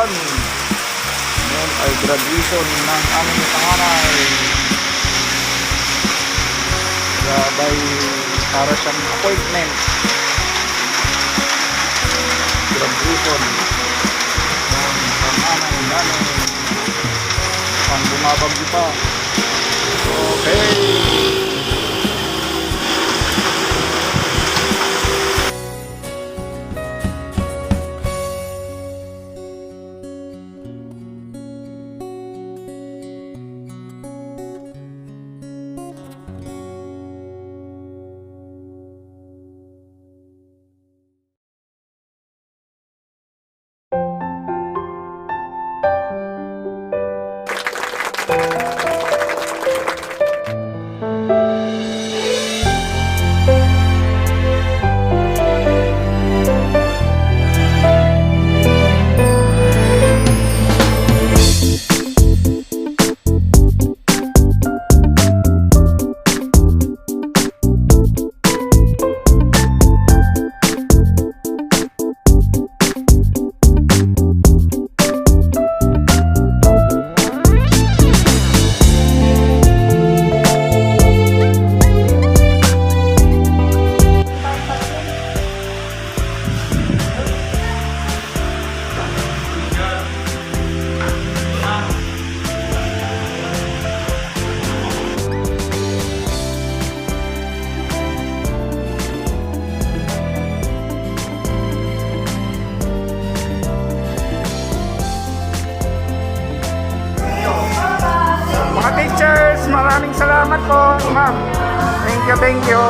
dami. Ngayon ay graduation ng aming panganay. Sabay para siyang appointment. Graduation ng panganay namin. Pang bumabagyo pa. Okay. Mga teachers, maraming salamat po, ma'am. Thank you, thank you.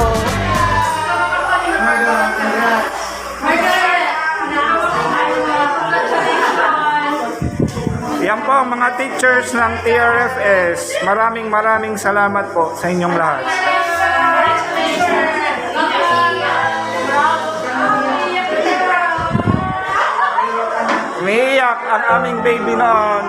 Yan po mga teachers ng TRFS. Maraming salamat po sa inyong lahat. Umiiyak ang aming baby noon.